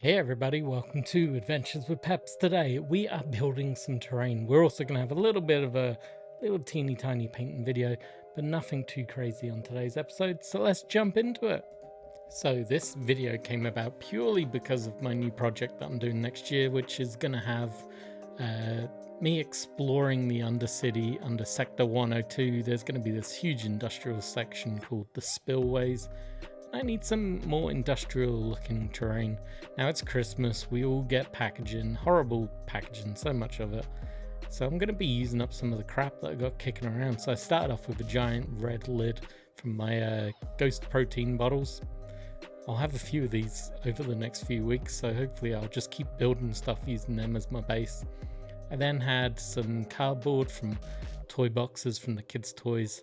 Hey everybody, welcome to Adventures with Peps. Today we are building some terrain. We're also going to have a little bit of a little teeny tiny painting video, but nothing too crazy on today's episode, so let's jump into it. So this video came about purely because of my new project that I'm doing next year, which is going to have me exploring the Undercity under Sector 102. There's going to be this huge industrial section called the Spillways. I need some more industrial looking terrain. Now it's Christmas, we all get packaging, horrible packaging, so much of it. So I'm going to be using up some of the crap that I got kicking around. So I started off with a giant red lid from my Ghost protein bottles. I'll have a few of these over the next few weeks, so hopefully I'll just keep building stuff using them as my base. I then had some cardboard from toy boxes from the kids' toys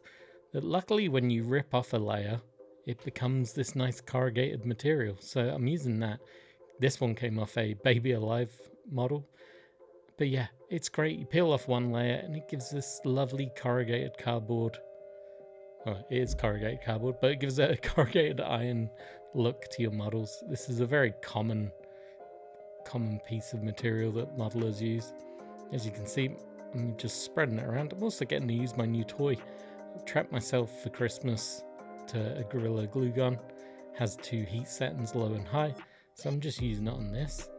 that luckily when you rip off a layer, it becomes this nice corrugated material. So I'm using that. This one came off a Baby Alive model. But yeah, it's great. You peel off one layer and it gives this lovely corrugated cardboard. Well, it is corrugated cardboard, but it gives a corrugated iron look to your models. This is a very common piece of material that modelers use. As you can see, I'm just spreading it around. I'm also getting to use my new toy. I trapped myself for Christmas to a Gorilla glue gun. Has two heat settings, low and high, so I'm just using it on this.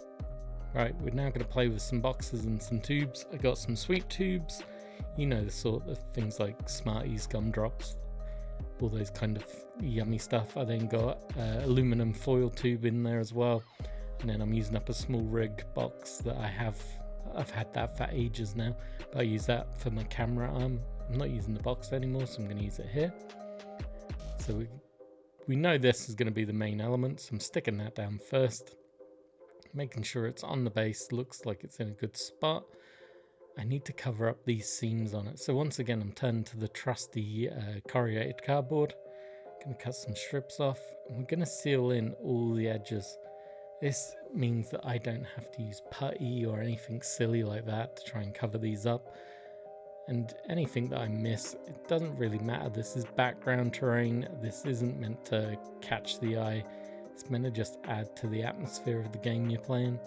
Right, we're now going to play with some boxes and some tubes. I got some sweet tubes, you know, the sort of things like Smarties, gumdrops, all those kind of yummy stuff. I then got aluminum foil tube in there as well, and then I'm using up a small rig box that I've had that for ages now, but I use that for my camera arm. I'm not using the box anymore, so I'm going to use it here. So we know this is going to be the main element, so I'm sticking that down first, making sure it's on the base, looks like it's in a good spot. I need to cover up these seams on it. So once again, I'm turning to the trusty corrugated cardboard. Going to cut some strips off, and we're going to seal in all the edges. This means that I don't have to use putty or anything silly like that to try and cover these up. And anything that I miss, it doesn't really matter. This is background terrain. This isn't meant to catch the eye. It's meant to just add to the atmosphere of the game you're playing.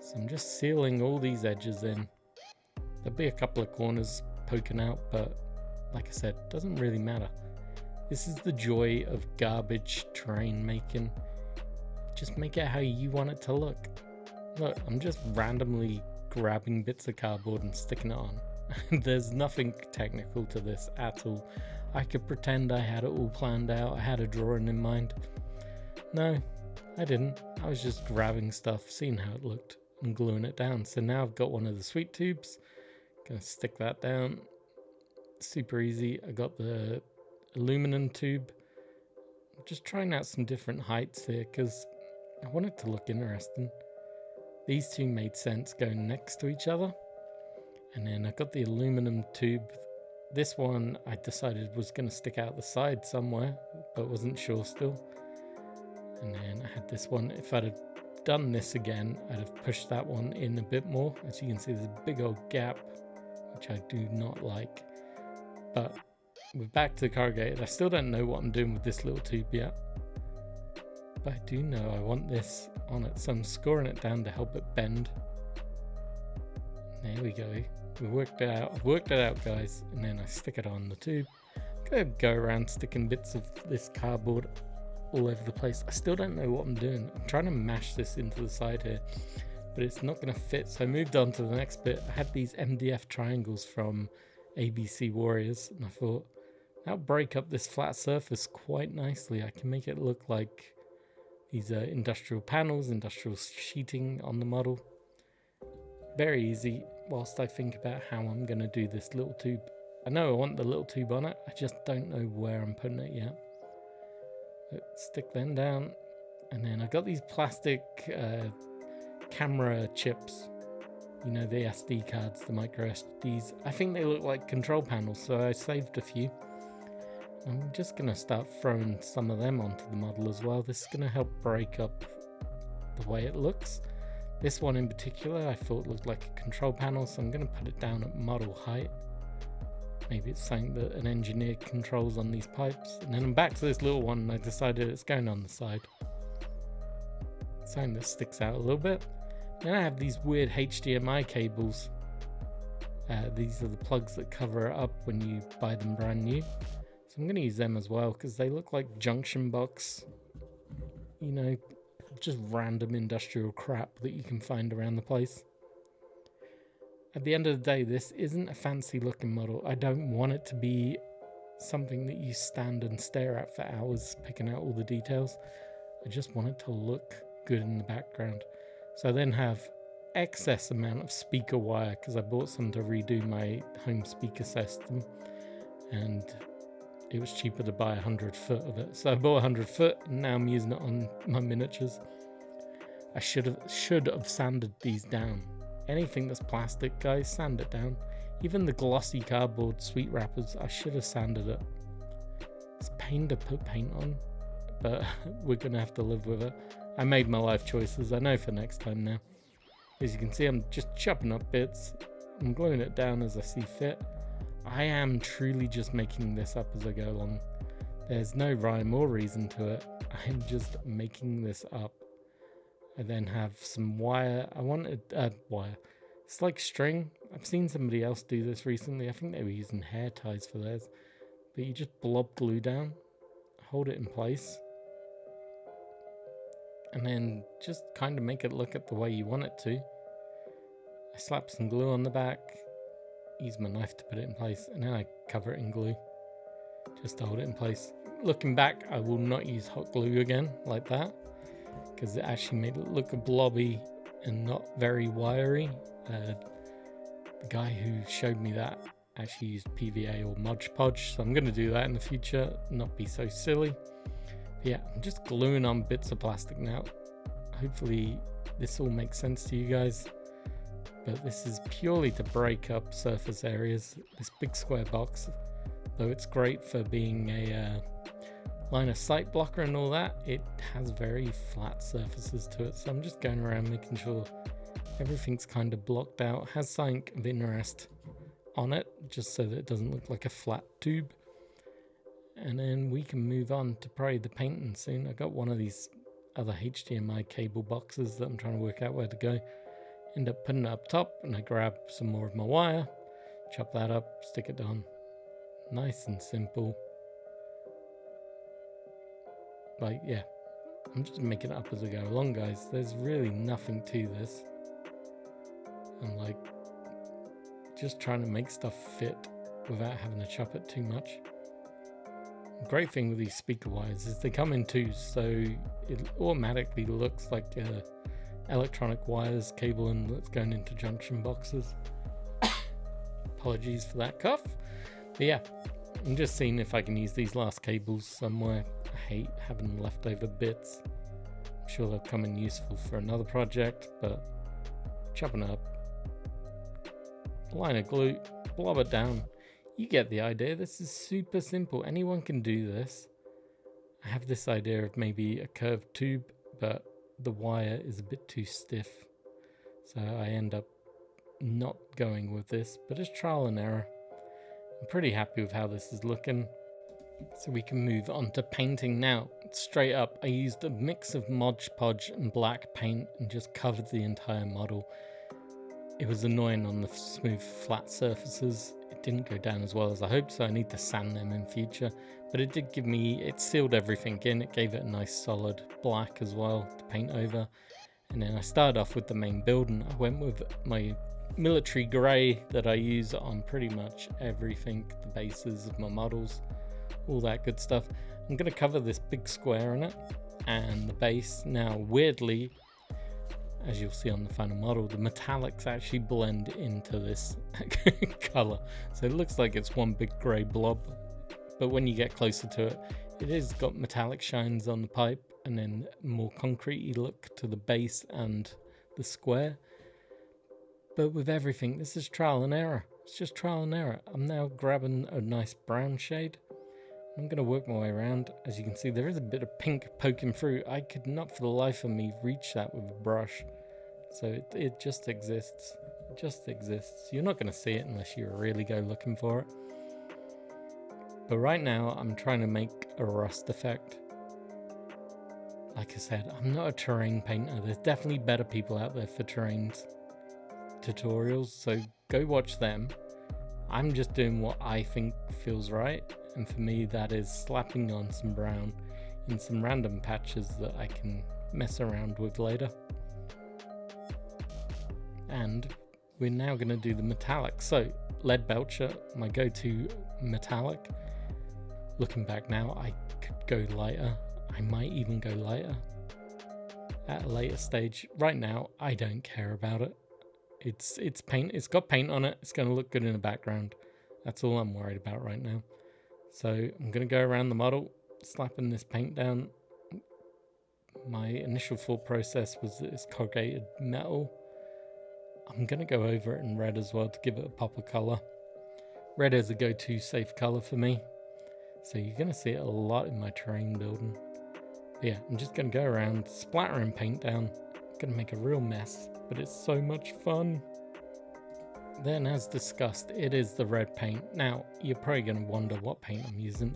So I'm just sealing all these edges in. There'll be a couple of corners poking out, but like I said, it doesn't really matter. This is the joy of garbage terrain making. Just make it how you want it to look. Look, I'm just randomly grabbing bits of cardboard and sticking it on. There's nothing technical to this at all. I could pretend I had it all planned out. I had a drawing in mind. No, I didn't. I was just grabbing stuff, seeing how it looked, and gluing it down. So now I've got one of the sweet tubes. Gonna stick that down. Super easy. I got the aluminum tube. I'm just trying out some different heights here because I want it to look interesting. These two made sense going next to each other. And then I got the aluminum tube. This one I decided was going to stick out the side somewhere, but wasn't sure still. And then I had this one. If I'd have done this again, I'd have pushed that one in a bit more. As you can see, there's a big old gap, which I do not like. But we're back to the corrugated. I still don't know what I'm doing with this little tube yet. But I do know I want this on it, so I'm scoring it down to help it bend. There we go. We worked it out. I've worked it out, guys. And then I stick it on the tube. I'm gonna go around sticking bits of this cardboard all over the place. I still don't know what I'm doing. I'm trying to mash this into the side here, but it's not gonna fit. So I moved on to the next bit. I had these MDF triangles from ABC Warriors, and I thought that'll break up this flat surface quite nicely. I can make it look like these industrial panels, industrial sheeting on the model. Very easy whilst I think about how I'm going to do this little tube. I know I want the little tube on it, I just don't know where I'm putting it yet. Let's stick them down, and then I got these plastic camera chips. You know, the SD cards, the micro SDs. I think they look like control panels, so I saved a few. I'm just going to start throwing some of them onto the model as well. This is going to help break up the way it looks. This one in particular I thought looked like a control panel, so I'm going to put it down at model height. Maybe it's something that an engineer controls on these pipes. And then I'm back to this little one, and I decided it's going on the side. something that sticks out a little bit. Then I have these weird HDMI cables. These are the plugs that cover it up when you buy them brand new. So I'm going to use them as well because they look like junction box, you know, just random industrial crap that you can find around the place. At the end of the day, this isn't a fancy looking model. I don't want it to be something that you stand and stare at for hours picking out all the details. I just want it to look good in the background. So I then have excess amount of speaker wire because I bought some to redo my home speaker system, and it was cheaper to buy 100 foot of it. So I bought 100 foot and now I'm using it on my miniatures. I should have sanded these down. Anything that's plastic, guys, sand it down. Even the glossy cardboard sweet wrappers, I should have sanded it. It's a pain to put paint on, but we're gonna have to live with it. I made my life choices. I know for next time now. As you can see, I'm just chopping up bits. I'm gluing it down as I see fit. I am truly just making this up as I go along. There's no rhyme or reason to it. I'm just making this up. I then have some wire. I wanted wire. It's like string. I've seen somebody else do this recently. I think they were using hair ties for theirs. But you just blob glue down, hold it in place, and then just kind of make it look at the way you want it to. I slap some glue on the back, use my knife to put it in place, and then I cover it in glue just to hold it in place. Looking back, I will not use hot glue again like that because it actually made it look blobby and not very wiry. The guy who showed me that actually used PVA or Mod Podge, so I'm going to do that in the future, not be so silly. Yeah, I'm just gluing on bits of plastic now. Hopefully this all makes sense to you guys, but this is purely to break up surface areas. This big square box, though it's great for being a line of sight blocker and all that, it has very flat surfaces to it, so I'm just going around making sure everything's kind of blocked out, has something of interest on it, just so that it doesn't look like a flat tube. And then we can move on to probably the painting soon. I got one of these other HDMI cable boxes that I'm trying to work out where to go. End up putting it up top, and I grab some more of my wire, chop that up, stick it on. Nice and simple. Like, yeah, I'm just making it up as I go along, guys. There's really nothing to this. I'm like just trying to make stuff fit without having to chop it too much. The great thing with these speaker wires is they come in twos, so it automatically looks like electronic wires cabling that's going into junction boxes. Apologies for that cough. But yeah, I'm just seeing if I can use these last cables somewhere. I hate having leftover bits. I'm sure they'll come in useful for another project, but chopping up, line of glue, blob it down. You get the idea. This is super simple. Anyone can do this. I have this idea of maybe a curved tube, but the wire is a bit too stiff, so I end up not going with this, but it's trial and error. I'm pretty happy with how this is looking, so we can move on to painting now. Straight up, I used a mix of Mod Podge and black paint and just covered the entire model. It was annoying on the smooth flat surfaces. It didn't go down as well as I hoped, so I need to sand them in future, but it did give me, it sealed everything in. It gave it a nice solid black as well to paint over. And then I started off with the main build, and I went with my military grey that I use on pretty much everything, the bases of my models, all that good stuff. I'm going to cover this big square in it and the base. Now weirdly, as you'll see on the final model, the metallics actually blend into this color, so it looks like it's one big grey blob, but when you get closer to it, it is got metallic shines on the pipe and then more concrete look to the base and the square. But with everything, this is trial and error. It's just trial and error. I'm now grabbing a nice brown shade. I'm going to work my way around. As you can see, there is a bit of pink poking through. I could not for the life of me reach that with a brush. So it just exists. It just exists. You're not going to see it unless you really go looking for it. But right now, I'm trying to make a rust effect. like I said, I'm not a terrain painter. There's definitely better people out there for terrain tutorials, so go watch them. I'm just doing what I think feels right, and for me that is slapping on some brown in some random patches that I can mess around with later. And we're now going to do the metallic. So lead belcher, my go-to metallic. Looking back now, I could go lighter. I might even go lighter at a later stage. Right now, I don't care about it. It's paint. It's got paint on it. It's going to look good in the background. That's all I'm worried about right now. So I'm going to go around the model, slapping this paint down. My initial thought process was that it's corrugated metal. I'm going to go over it in red as well to give it a pop of color. Red is a go-to safe color for me. So you're going to see it a lot in my terrain building. But yeah, I'm just going to go around, splattering paint down. I'm going to make a real mess, but it's so much fun. Then, as discussed, it is the red paint. Now, you're probably going to wonder what paint I'm using.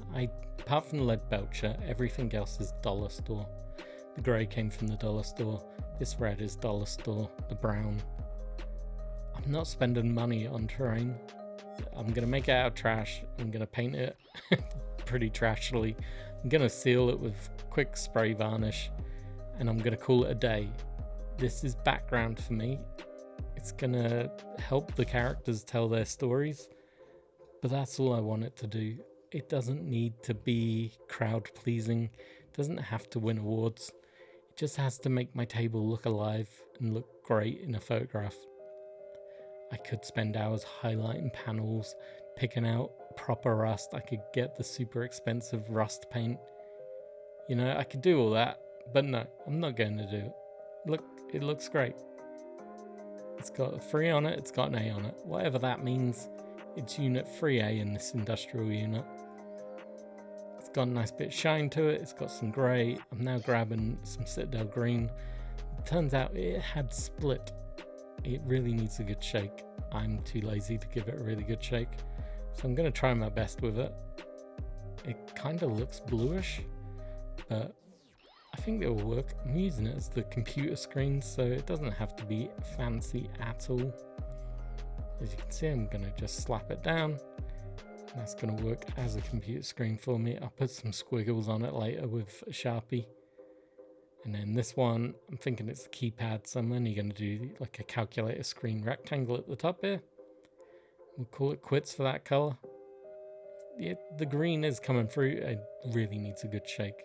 Apart from lead belcher, everything else is dollar store. The grey came from the dollar store. This red is dollar store. The brown. I'm not spending money on terrain. I'm going to make it out of trash. I'm going to paint it pretty trashily. I'm going to seal it with quick spray varnish, and I'm going to call it a day. This is background for me. It's going to help the characters tell their stories, but that's all I want it to do. It doesn't need to be crowd pleasing. It doesn't have to win awards. It just has to make my table look alive and look great in a photograph. I could spend hours highlighting panels, picking out proper rust. I could get the super expensive rust paint. You know, I could do all that, but no, I'm not going to do it. Look, it looks great. It's got a 3 on it, it's got an A on it. Whatever that means, it's unit 3A in this industrial unit. It's got a nice bit of shine to it, it's got some grey. I'm now grabbing some Citadel green. It turns out it had split. It really needs a good shake. I'm too lazy to give it a really good shake, so I'm going to try my best with it. It kind of looks bluish, but I think it will work. I'm using it as the computer screen, so it doesn't have to be fancy at all. As you can see, I'm going to just slap it down. That's going to work as a computer screen for me. I'll put some squiggles on it later with a Sharpie. And then this one, I'm thinking it's a keypad, so I'm only going to do like a calculator screen rectangle at the top here. We'll call it quits for that color. Yeah, the green is coming through. It really needs a good shake.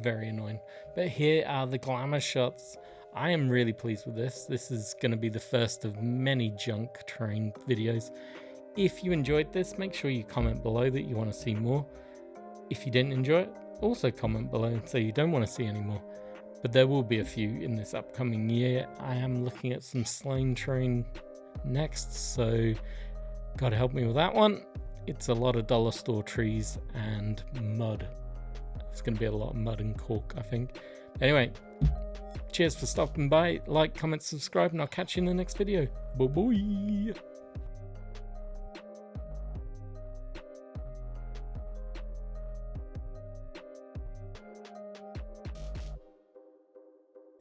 Very annoying. But here are the glamour shots. I am really pleased with this. This is going to be the first of many junk terrain videos. If you enjoyed this, make sure you comment below that you want to see more. If you didn't enjoy it, also comment below and say you don't want to see any more. But there will be a few in this upcoming year. I am looking at some slain terrain next, so gotta help me with that one. It's a lot of dollar store trees and mud. It's going to be a lot of mud and cork, I think. Anyway, cheers for stopping by. Like, comment, subscribe, and I'll catch you in the next video. Bye-bye.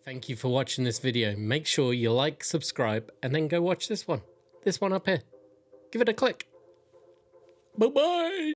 Thank you for watching this video. Make sure you like, subscribe, and then go watch this one. This one up here. Give it a click. Bye-bye.